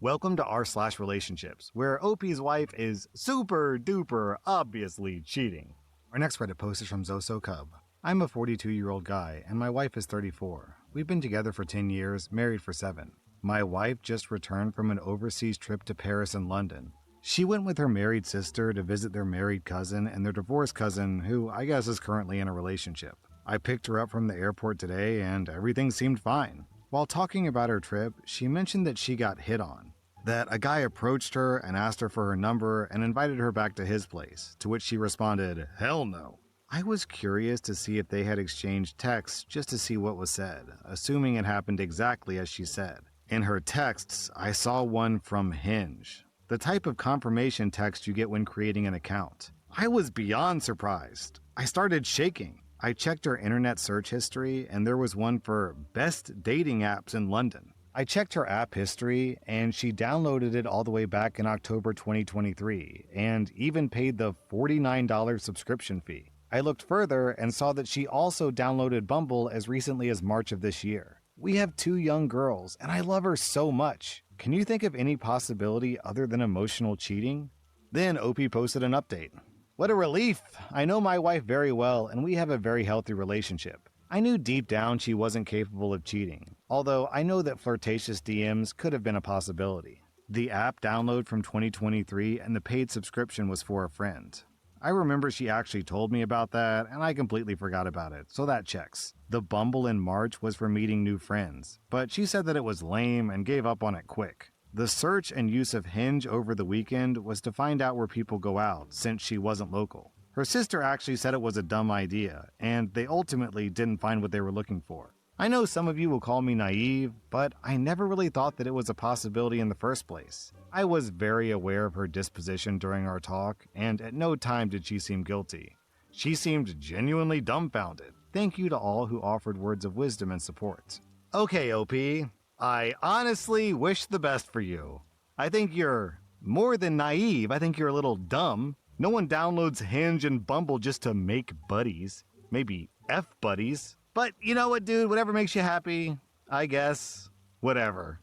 Welcome to r/relationships, where OP's wife is super duper obviously cheating. Our next Reddit post is from Zoso Cub. I'm a 42-year-old guy, and my wife is 34. We've been together for 10 years, married for 7. My wife just returned from an overseas trip to Paris and London. She went with her married sister to visit their married cousin and their divorced cousin, who I guess is currently in a relationship. I picked her up from the airport today, and everything seemed fine. While talking about her trip, she mentioned that she got hit on. That a guy approached her and asked her for her number and invited her back to his place, to which she responded, "Hell no." I was curious to see if they had exchanged texts just to see what was said, assuming it happened exactly as she said. In her texts, I saw one from Hinge, the type of confirmation text you get when creating an account. I was beyond surprised. I started shaking. I checked her internet search history, and there was one for best dating apps in London. I checked her app history, and she downloaded it all the way back in October 2023, and even paid the $49 subscription fee. I looked further and saw that she also downloaded Bumble as recently as March of this year. We have 2 young girls, and I love her so much. Can you think of any possibility other than emotional cheating? Then OP posted an update. What a relief! I know my wife very well, and we have a very healthy relationship. I knew deep down she wasn't capable of cheating, although I know that flirtatious DMs could have been a possibility. The app download from 2023 and the paid subscription was for a friend. I remember she actually told me about that, and I completely forgot about it, so that checks. The Bumble in March was for meeting new friends, but she said that it was lame and gave up on it quick. The search and use of Hinge over the weekend was to find out where people go out, since she wasn't local. Her sister actually said it was a dumb idea, and they ultimately didn't find what they were looking for. I know some of you will call me naive, but I never really thought that it was a possibility in the first place. I was very aware of her disposition during our talk, and at no time did she seem guilty. She seemed genuinely dumbfounded. Thank you to all who offered words of wisdom and support. Okay, OP, I honestly wish the best for you. I think you're more than naive, I think you're a little dumb. No one downloads Hinge and Bumble just to make buddies. Maybe F buddies. But you know what, dude? Whatever makes you happy, I guess. Whatever.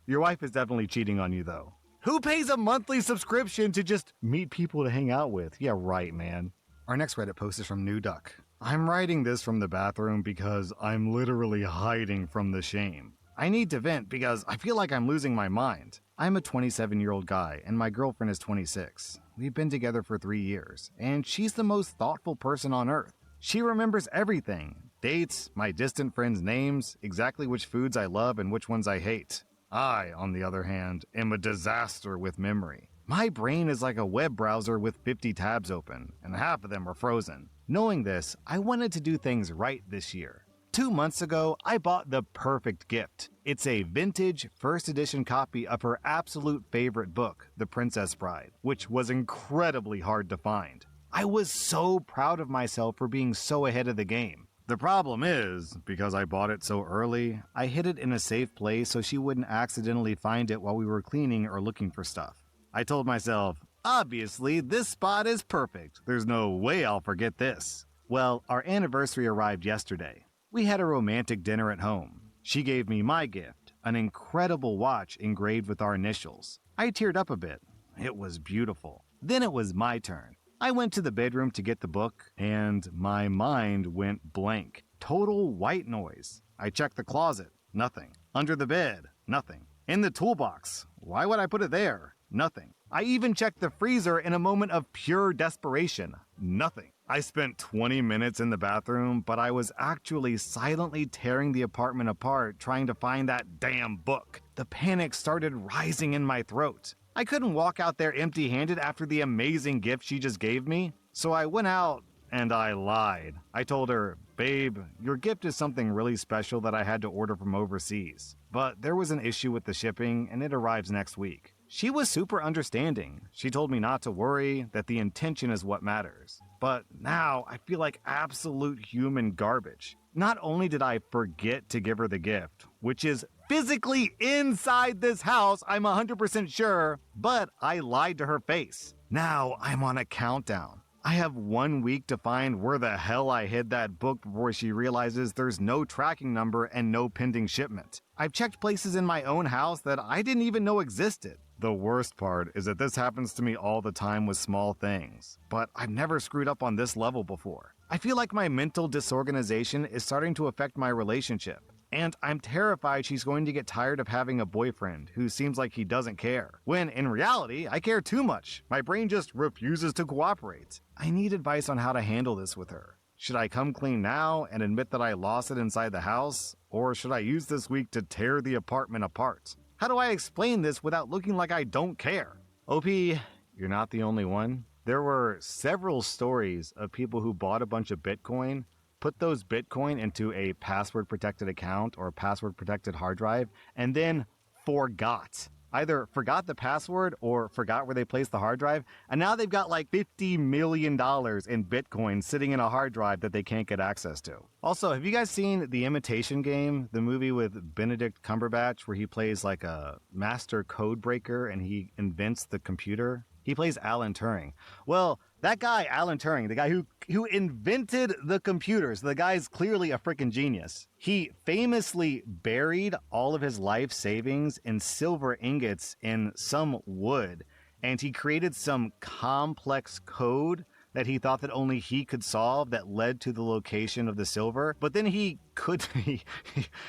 Your wife is definitely cheating on you, though. Who pays a monthly subscription to just meet people to hang out with? Yeah, right, man. Our next Reddit post is from New Duck. I'm writing this from the bathroom because I'm literally hiding from the shame. I need to vent because I feel like I'm losing my mind. I'm a 27-year-old guy, and my girlfriend is 26. We've been together for 3 years, and she's the most thoughtful person on earth. She remembers everything. Dates, my distant friends' names, exactly which foods I love and which ones I hate. I, on the other hand, am a disaster with memory. My brain is like a web browser with 50 tabs open, and half of them are frozen. Knowing this, I wanted to do things right this year. 2 months ago, I bought the perfect gift. It's a vintage, first edition copy of her absolute favorite book, The Princess Bride, which was incredibly hard to find. I was so proud of myself for being so ahead of the game. The problem is, because I bought it so early, I hid it in a safe place so she wouldn't accidentally find it while we were cleaning or looking for stuff. I told myself, obviously, this spot is perfect. There's no way I'll forget this. Well, our anniversary arrived yesterday. We had a romantic dinner at home. She gave me my gift, an incredible watch engraved with our initials. I teared up a bit. It was beautiful. Then it was my turn. I went to the bedroom to get the book, and my mind went blank. Total white noise. I checked the closet. Nothing. Under the bed. Nothing. In the toolbox. Why would I put it there? Nothing. I even checked the freezer in a moment of pure desperation. Nothing. I spent 20 minutes in the bathroom, but I was actually silently tearing the apartment apart trying to find that damn book. The panic started rising in my throat. I couldn't walk out there empty-handed after the amazing gift she just gave me. So I went out and I lied. I told her, "Babe, your gift is something really special that I had to order from overseas. But there was an issue with the shipping and it arrives next week." She was super understanding. She told me not to worry, that the intention is what matters. But now I feel like absolute human garbage. Not only did I forget to give her the gift, which is physically inside this house, I'm 100% sure, but I lied to her face. Now I'm on a countdown. I have 1 week to find where the hell I hid that book before she realizes there's no tracking number and no pending shipment. I've checked places in my own house that I didn't even know existed. The worst part is that this happens to me all the time with small things, but I've never screwed up on this level before. I feel like my mental disorganization is starting to affect my relationship, and I'm terrified she's going to get tired of having a boyfriend who seems like he doesn't care, when in reality, I care too much. My brain just refuses to cooperate. I need advice on how to handle this with her. Should I come clean now and admit that I lost it inside the house, or should I use this week to tear the apartment apart? How do I explain this without looking like I don't care? OP, you're not the only one. There were several stories of people who bought a bunch of Bitcoin, put those Bitcoin into a password-protected account or password-protected hard drive, and then forgot. Either forgot the password or forgot where they placed the hard drive, and now they've got like $50 million in Bitcoin sitting in a hard drive that they can't get access to. Also, have you guys seen The Imitation Game, the movie with Benedict Cumberbatch, where he plays like a master code breaker and he invents the computer? He plays Alan Turing. Well, that guy, Alan Turing, the guy who invented the computers, the guy's clearly a freaking genius. He famously buried all of his life savings in silver ingots in some wood, and he created some complex code that he thought that only he could solve that led to the location of the silver. But then he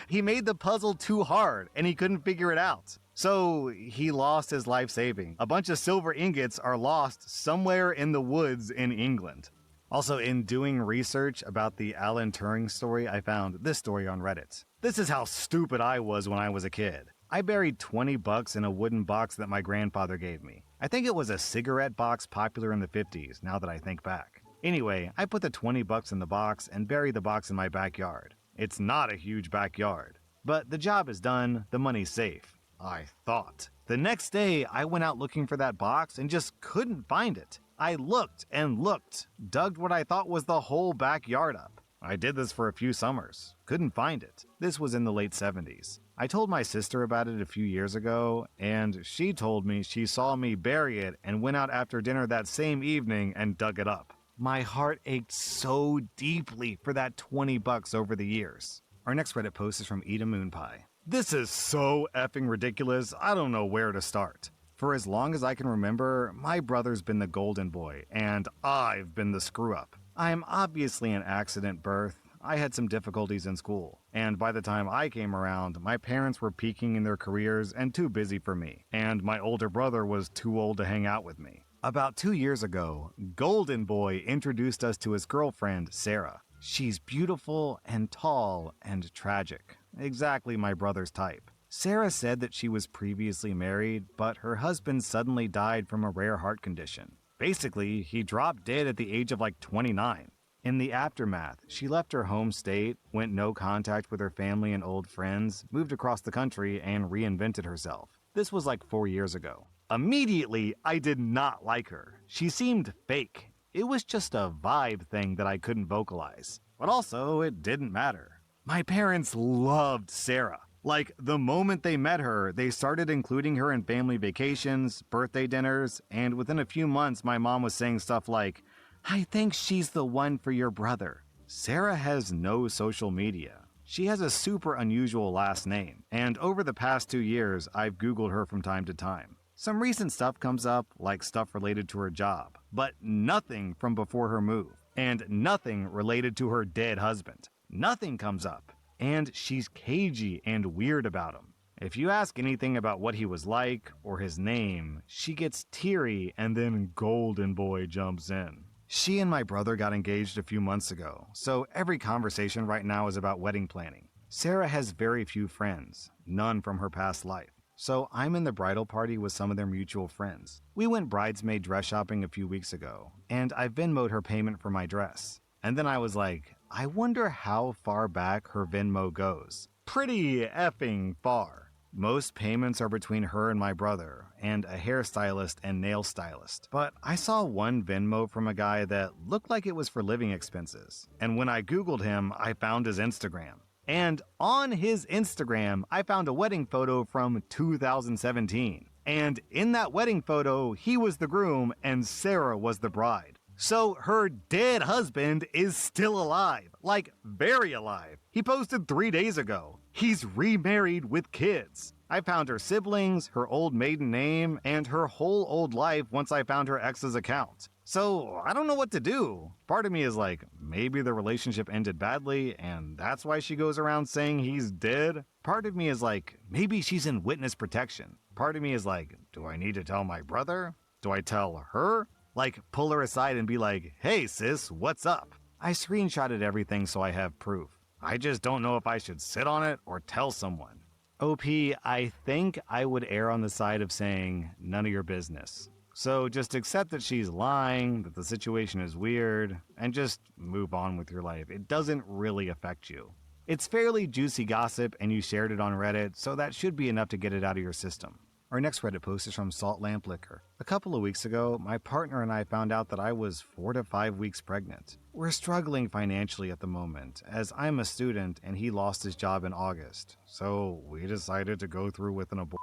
made the puzzle too hard and he couldn't figure it out. So he lost his life saving. A bunch of silver ingots are lost somewhere in the woods in England. Also, in doing research about the Alan Turing story, I found this story on Reddit. This is how stupid I was when I was a kid. I buried $20 in a wooden box that my grandfather gave me. I think it was a cigarette box popular in the 50s, now that I think back. Anyway, I put the $20 in the box and buried the box in my backyard. It's not a huge backyard, but the job is done, the money's safe. I thought. The next day, I went out looking for that box and just couldn't find it. I looked and looked, dug what I thought was the whole backyard up. I did this for a few summers. Couldn't find it. This was in the late 70s. I told my sister about it a few years ago, and she told me she saw me bury it and went out after dinner that same evening and dug it up. My heart ached so deeply for that $20 over the years. Our next Reddit post is from Eda Moonpie. This is so effing ridiculous, I don't know where to start. For as long as I can remember, my brother's been the golden boy, and I've been the screw-up. I'm obviously an accident birth. I had some difficulties in school, and by the time I came around, my parents were peaking in their careers and too busy for me, and my older brother was too old to hang out with me. About 2 years ago, Golden Boy introduced us to his girlfriend, Sarah. She's beautiful and tall and tragic. Exactly my brother's type. Sarah said that she was previously married, but her husband suddenly died from a rare heart condition. Basically, he dropped dead at the age of like 29. In the aftermath, she left her home state, went no contact with her family and old friends, moved across the country, and reinvented herself. This was like 4 years ago. Immediately, I did not like her. She seemed fake. It was just a vibe thing that I couldn't vocalize. But also, it didn't matter. My parents loved Sarah. Like, the moment they met her, they started including her in family vacations, birthday dinners, and within a few months, my mom was saying stuff like, "I think she's the one for your brother." Sarah has no social media. She has a super unusual last name, and over the past 2 years, I've Googled her from time to time. Some recent stuff comes up, like stuff related to her job, but nothing from before her move, and nothing related to her dead husband. Nothing comes up, and she's cagey and weird about him. If you ask anything about what he was like or his name, she gets teary and then Golden Boy jumps in. She and my brother got engaged a few months ago, so every conversation right now is about wedding planning. Sarah has very few friends, none from her past life. So I'm in the bridal party with some of their mutual friends. We went bridesmaid dress shopping a few weeks ago, and I Venmo'd her payment for my dress. And then I was like, I wonder how far back her Venmo goes. Pretty effing far. Most payments are between her and my brother, and a hairstylist and nail stylist. But I saw one Venmo from a guy that looked like it was for living expenses. And when I Googled him, I found his Instagram. And on his Instagram, I found a wedding photo from 2017. And in that wedding photo, he was the groom and Sarah was the bride. So her dead husband is still alive, like very alive. He posted 3 days ago. He's remarried with kids. I found her siblings, her old maiden name, and her whole old life once I found her ex's account. So I don't know what to do. Part of me is like, maybe the relationship ended badly and that's why she goes around saying he's dead. Part of me is like, maybe she's in witness protection. Part of me is like, do I need to tell my brother? Do I tell her? Like, pull her aside and be like, hey sis, what's up? I screenshotted everything so I have proof. I just don't know if I should sit on it or tell someone. OP, I think I would err on the side of saying, none of your business. So just accept that she's lying, that the situation is weird, and just move on with your life. It doesn't really affect you. It's fairly juicy gossip and you shared it on Reddit, so that should be enough to get it out of your system. Our next Reddit post is from Salt Lamp Liquor. A couple of weeks ago, my partner and I found out that I was 4 to 5 weeks pregnant. We're struggling financially at the moment, as I'm a student and he lost his job in August, so we decided to go through with an abortion.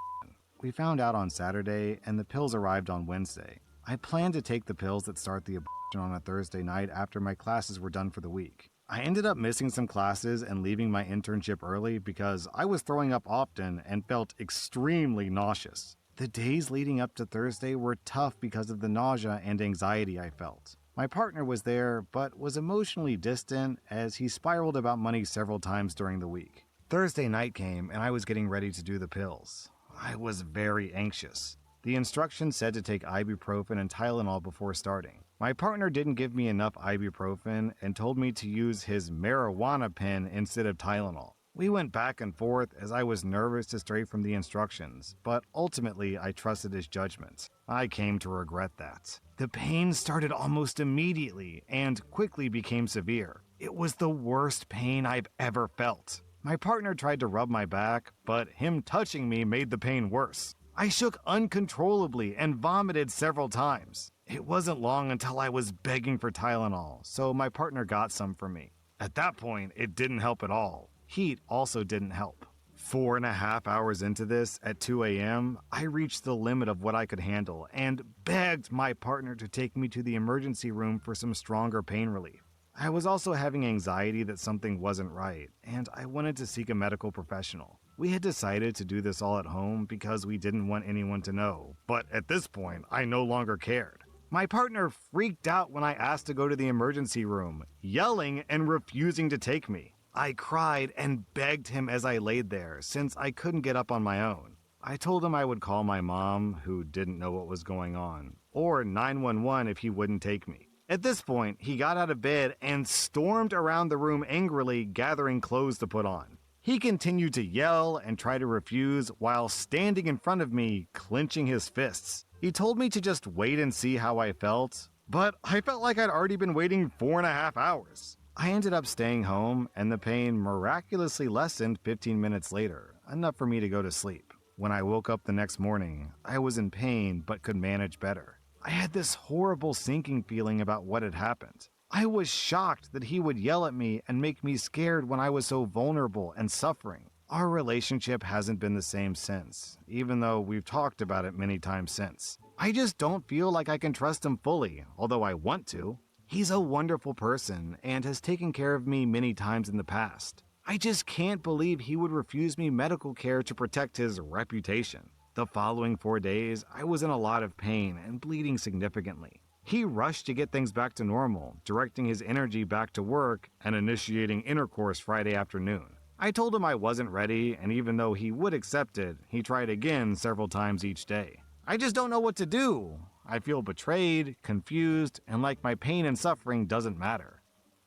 We found out on Saturday, and the pills arrived on Wednesday. I planned to take the pills that start the abortion on a Thursday night after my classes were done for the week. I ended up missing some classes and leaving my internship early because I was throwing up often and felt extremely nauseous. The days leading up to Thursday were tough because of the nausea and anxiety I felt. My partner was there, but was emotionally distant as he spiraled about money several times during the week. Thursday night came and I was getting ready to do the pills. I was very anxious. The instructions said to take ibuprofen and Tylenol before starting. My partner didn't give me enough ibuprofen and told me to use his marijuana pen instead of Tylenol. We went back and forth as I was nervous to stray from the instructions, but ultimately I trusted his judgment. I came to regret that. The pain started almost immediately and quickly became severe. It was the worst pain I've ever felt. My partner tried to rub my back, but him touching me made the pain worse. I shook uncontrollably and vomited several times. It wasn't long until I was begging for Tylenol, so my partner got some for me. At that point, it didn't help at all. Heat also didn't help. 4.5 hours into this, at 2 a.m., I reached the limit of what I could handle and begged my partner to take me to the emergency room for some stronger pain relief. I was also having anxiety that something wasn't right, and I wanted to seek a medical professional. We had decided to do this all at home because we didn't want anyone to know, but at this point, I no longer cared. My partner freaked out when I asked to go to the emergency room, yelling and refusing to take me. I cried and begged him as I laid there, since I couldn't get up on my own. I told him I would call my mom, who didn't know what was going on, or 911 if he wouldn't take me. At this point, he got out of bed and stormed around the room angrily, gathering clothes to put on. He continued to yell and try to refuse while standing in front of me, clenching his fists. He told me to just wait and see how I felt, but I felt like I'd already been waiting 4.5 hours. I ended up staying home, and the pain miraculously lessened 15 minutes later, enough for me to go to sleep. When I woke up the next morning, I was in pain but could manage better. I had this horrible sinking feeling about what had happened. I was shocked that he would yell at me and make me scared when I was so vulnerable and suffering. Our relationship hasn't been the same since, even though we've talked about it many times since. I just don't feel like I can trust him fully, although I want to. He's a wonderful person and has taken care of me many times in the past. I just can't believe he would refuse me medical care to protect his reputation. The following 4 days, I was in a lot of pain and bleeding significantly. He rushed to get things back to normal, directing his energy back to work and initiating intercourse Friday afternoon. I told him I wasn't ready, and even though he would accept it, he tried again several times each day. I just don't know what to do. I feel betrayed, confused, and like my pain and suffering doesn't matter.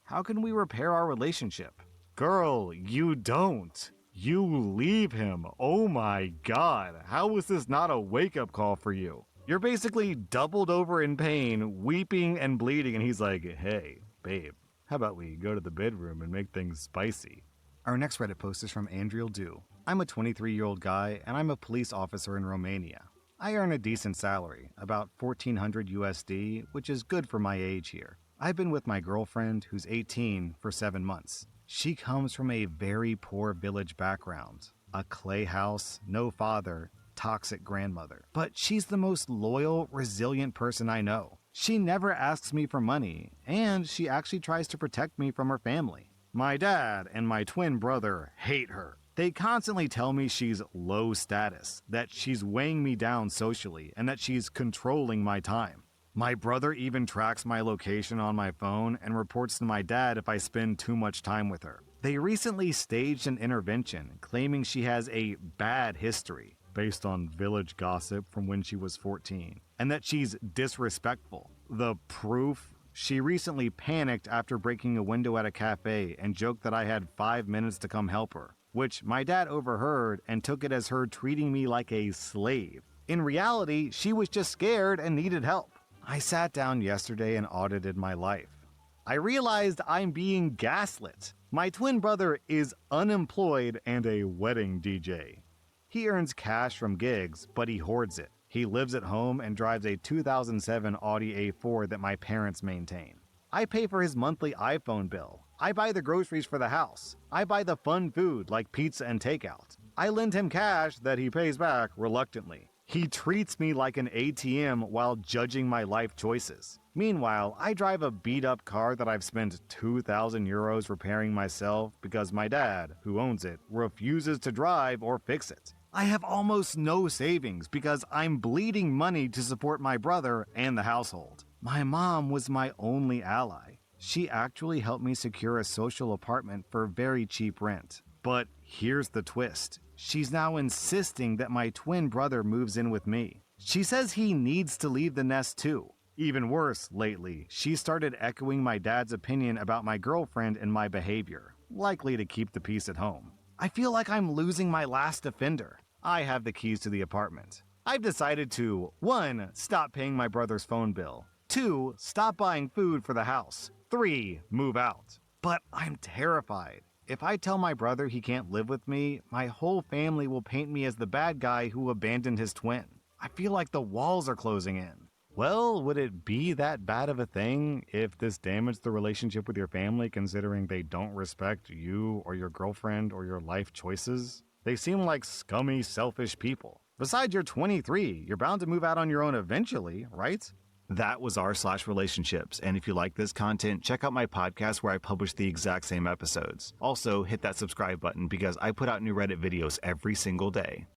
How can we repair our relationship? Girl, you don't. You leave him. Oh my god, how is this not a wake-up call for you? You're basically doubled over in pain, weeping and bleeding, and he's like, hey, babe, how about we go to the bedroom and make things spicy? Our next Reddit post is from Andriel Du. I'm a 23-year-old guy, and I'm a police officer in Romania. I earn a decent salary, about $1,400 USD, which is good for my age here. I've been with my girlfriend, who's 18, for 7 months. She comes from a very poor village background. A clay house, no father, toxic grandmother, but she's the most loyal, resilient person I know. She never asks me for money, and she actually tries to protect me from her family. My dad and my twin brother hate her. They constantly tell me she's low status, that she's weighing me down socially, and that she's controlling my time. My brother even tracks my location on my phone and reports to my dad if I spend too much time with her. They recently staged an intervention claiming she has a bad history, based on village gossip from when she was 14, and that she's disrespectful. The proof? She recently panicked after breaking a window at a cafe and joked that I had 5 minutes to come help her, which my dad overheard and took it as her treating me like a slave. In reality, she was just scared and needed help. I sat down yesterday and audited my life. I realized I'm being gaslit. My twin brother is unemployed and a wedding DJ. He earns cash from gigs, but he hoards it. He lives at home and drives a 2007 Audi A4 that my parents maintain. I pay for his monthly iPhone bill. I buy the groceries for the house. I buy the fun food like pizza and takeout. I lend him cash that he pays back reluctantly. He treats me like an ATM while judging my life choices. Meanwhile, I drive a beat-up car that I've spent 2,000 euros repairing myself because my dad, who owns it, refuses to drive or fix it. I have almost no savings because I'm bleeding money to support my brother and the household. My mom was my only ally. She actually helped me secure a social apartment for very cheap rent. But here's the twist. She's now insisting that my twin brother moves in with me. She says he needs to leave the nest too. Even worse, lately, she started echoing my dad's opinion about my girlfriend and my behavior, likely to keep the peace at home. I feel like I'm losing my last offender. I have the keys to the apartment. I've decided to 1. Stop paying my brother's phone bill. 2. Stop buying food for the house. 3. Move out. But I'm terrified. If I tell my brother he can't live with me, my whole family will paint me as the bad guy who abandoned his twin. I feel like the walls are closing in. Well, would it be that bad of a thing if this damaged the relationship with your family, considering they don't respect you or your girlfriend or your life choices? They seem like scummy, selfish people. Besides, you're 23. You're bound to move out on your own eventually, right? That was r/relationships, and if you like this content, check out my podcast where I publish the exact same episodes. Also, hit that subscribe button because I put out new Reddit videos every single day.